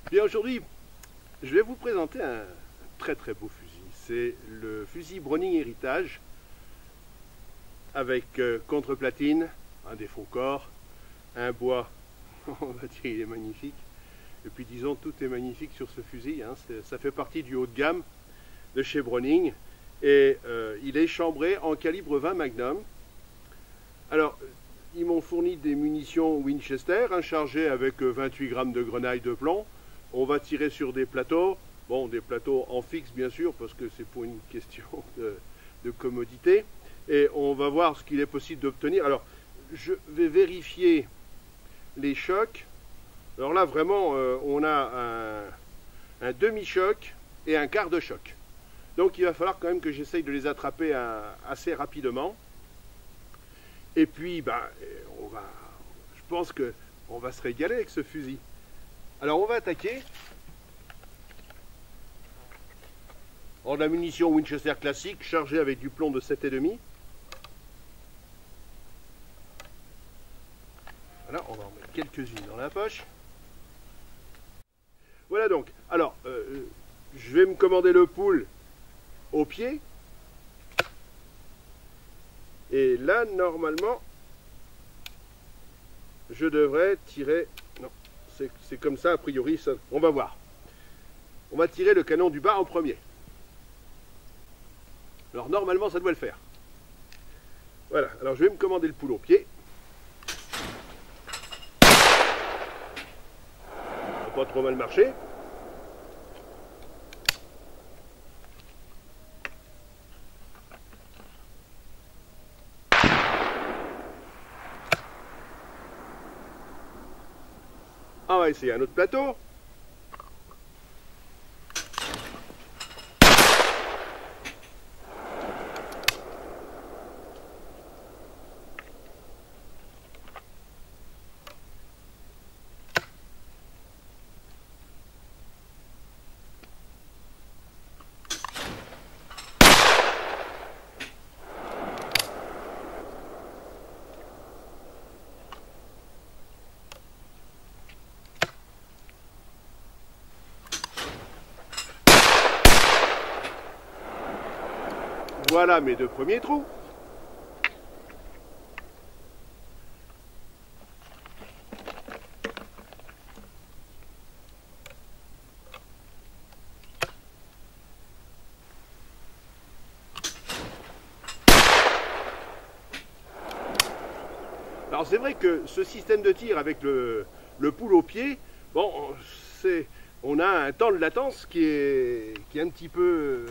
Bien, aujourd'hui, je vais vous présenter un très très beau fusil. C'est le fusil Browning Héritage avec contre-platine, un défauts corps, un bois, on va dire il est magnifique. Et puis disons, tout est magnifique sur ce fusil, hein. Ça fait partie du haut de gamme de chez Browning. Et il est chambré en calibre 20 Magnum. Alors, ils m'ont fourni des munitions Winchester, chargées avec 28 grammes de grenaille de plomb. On va tirer sur des plateaux, bon, des plateaux en fixe bien sûr, parce que c'est pour une question de commodité. Et on va voir ce qu'il est possible d'obtenir. Alors, je vais vérifier les chocs. Alors là, vraiment, on a un demi-choc et un quart de choc. Donc il va falloir quand même que j'essaye de les attraper assez rapidement. Et puis, je pense qu'on va se régaler avec ce fusil. Alors on va attaquer. En la munition Winchester classique, chargée avec du plomb de 7,5. Voilà, on va en mettre quelques-unes dans la poche. Voilà donc. Alors, je vais me commander le pool au pied. Et là, normalement, je devrais tirer... Non, c'est comme ça, a priori, ça, on va voir. On va tirer le canon du bas en premier. Alors, normalement, ça doit le faire. Voilà, alors je vais me commander le pool au pied. Ça va pas trop mal marcher. On va essayer un autre plateau. Voilà mes deux premiers trous. Alors c'est vrai que ce système de tir avec le pool au pied, bon, on a un temps de latence qui est un petit peu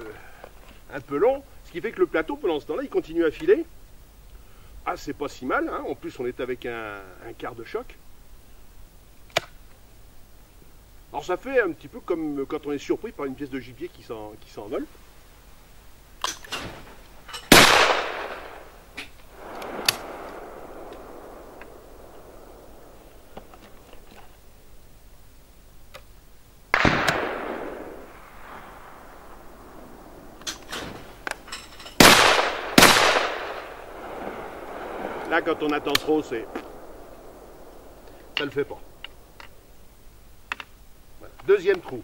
long. Ce qui fait que le plateau, pendant ce temps-là, il continue à filer. Ah, c'est pas si mal, hein. En plus, on est avec un quart de choc. Alors, ça fait un petit peu comme quand on est surpris par une pièce de gibier qui s'envole. Là, quand on attend trop, ça le fait pas. Voilà. Deuxième trou.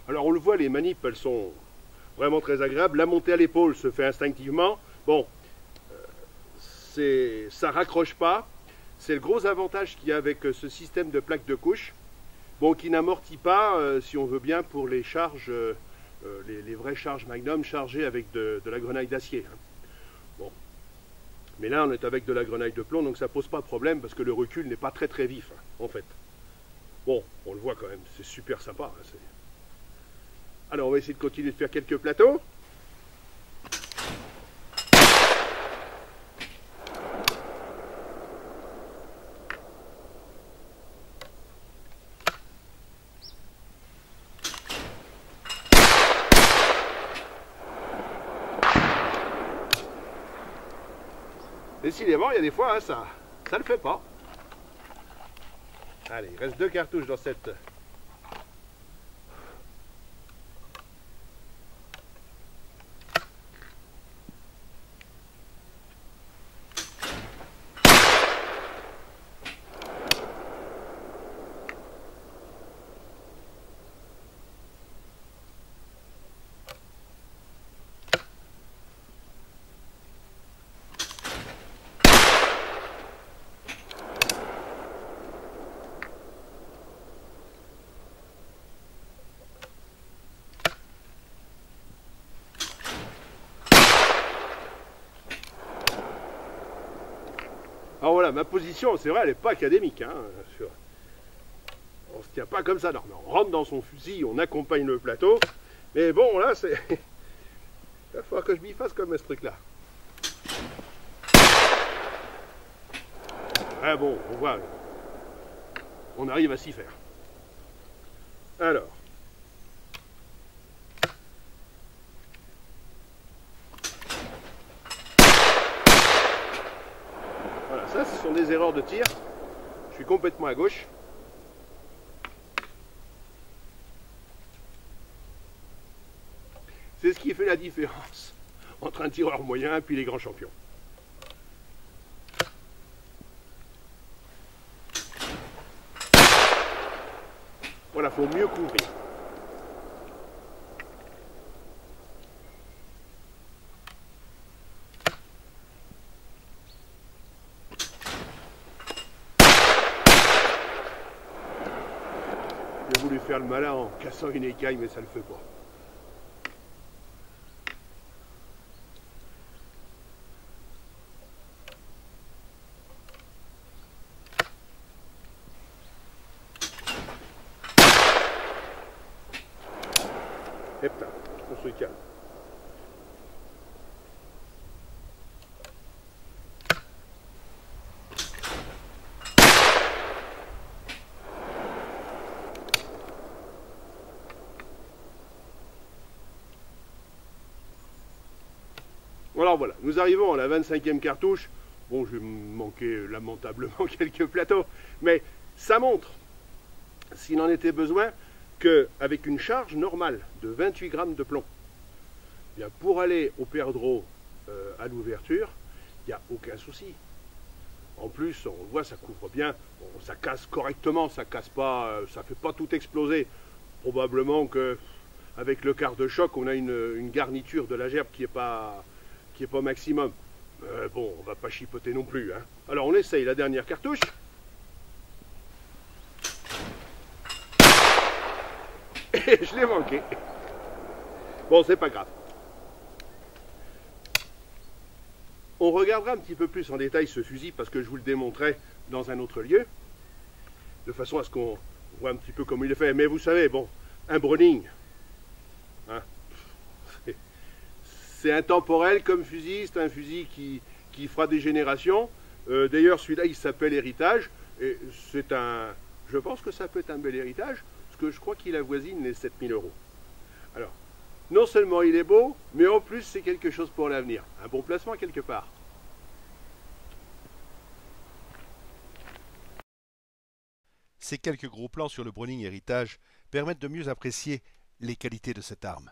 Alors on le voit, les manips, elles sont vraiment très agréables. La montée à l'épaule se fait instinctivement. Bon, ça raccroche pas. C'est le gros avantage qu'il y a avec ce système de plaque de couche. Bon, qui n'amortit pas, si on veut bien, pour les charges, les vraies charges Magnum chargées avec de la grenaille d'acier. Hein. Bon. Mais là, on est avec de la grenaille de plomb, donc ça pose pas de problème parce que le recul n'est pas très vif, hein, en fait. Bon, on le voit quand même, c'est super sympa. Hein, alors, on va essayer de continuer de faire quelques plateaux. Décidément, il y a des fois, hein, ça le fait pas. Allez, il reste 2 cartouches dans cette... Alors voilà, ma position, c'est vrai, elle n'est pas académique. Hein, on se tient pas comme ça. Non, mais on rentre dans son fusil, on accompagne le plateau. Mais bon, là, c'est... Il va falloir que je m'y fasse comme ce truc-là. Ah bon, on voit. On arrive à s'y faire. Alors. Voilà, ça, ce sont des erreurs de tir. Je suis complètement à gauche. C'est ce qui fait la différence entre un tireur moyen et puis les grands champions. Voilà, il faut mieux couvrir. J'ai voulu faire le malin en cassant une écaille, mais ça ne le fait pas. Et putain, on se calme. Alors voilà, nous arrivons à la 25e cartouche. Bon, je vais manquer lamentablement quelques plateaux, mais ça montre, s'il en était besoin, qu'avec une charge normale de 28 grammes de plomb, bien, pour aller au perdreau à l'ouverture, il n'y a aucun souci. En plus, on le voit, ça couvre bien, bon, ça casse correctement, ça casse pas, ça fait pas tout exploser. Probablement que avec le quart de choc, on a une garniture de la gerbe qui est pas maximum. Bon, on va pas chipoter non plus. Hein. Alors on essaye la dernière cartouche. Et je l'ai manqué. Bon, c'est pas grave. On regardera un petit peu plus en détail ce fusil parce que je vous le démontrerai dans un autre lieu, de façon à ce qu'on voit un petit peu comment il est fait. Mais vous savez, bon, un Browning, hein, c'est intemporel comme fusil, c'est un fusil qui fera des générations. D'ailleurs, celui-là, il s'appelle Héritage, et c'est un... Je pense que ça peut être un bel héritage, parce que je crois qu'il avoisine les 7000 €. Alors, non seulement il est beau, mais en plus c'est quelque chose pour l'avenir. Un bon placement quelque part. Ces quelques gros plans sur le Browning Héritage permettent de mieux apprécier les qualités de cette arme.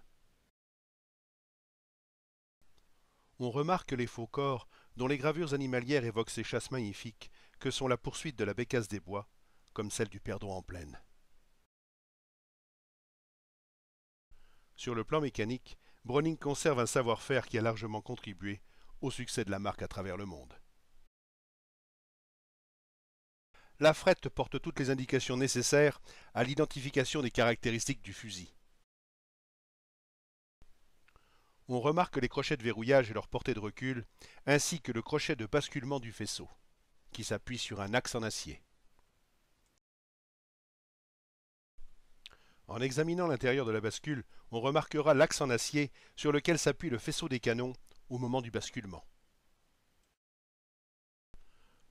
On remarque les faux corps dont les gravures animalières évoquent ces chasses magnifiques que sont la poursuite de la bécasse des bois, comme celle du perdreau en plaine. Sur le plan mécanique, Browning conserve un savoir-faire qui a largement contribué au succès de la marque à travers le monde. La frette porte toutes les indications nécessaires à l'identification des caractéristiques du fusil. On remarque les crochets de verrouillage et leur portée de recul, ainsi que le crochet de basculement du faisceau, qui s'appuie sur un axe en acier. En examinant l'intérieur de la bascule, on remarquera l'axe en acier sur lequel s'appuie le faisceau des canons au moment du basculement.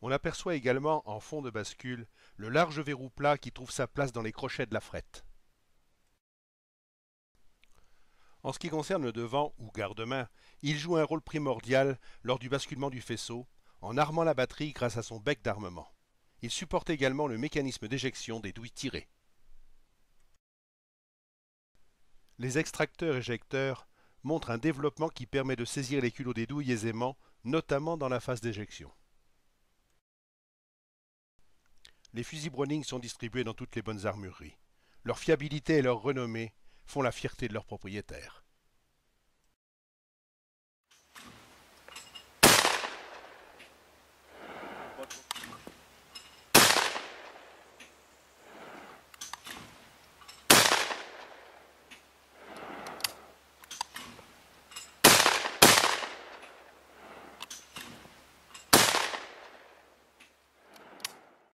On aperçoit également en fond de bascule le large verrou plat qui trouve sa place dans les crochets de la frette. En ce qui concerne le devant ou garde-main, il joue un rôle primordial lors du basculement du faisceau en armant la batterie grâce à son bec d'armement. Il supporte également le mécanisme d'éjection des douilles tirées. Les extracteurs-éjecteurs montrent un développement qui permet de saisir les culots des douilles aisément, notamment dans la phase d'éjection. Les fusils Browning sont distribués dans toutes les bonnes armureries. Leur fiabilité et leur renommée font la fierté de leurs propriétaires.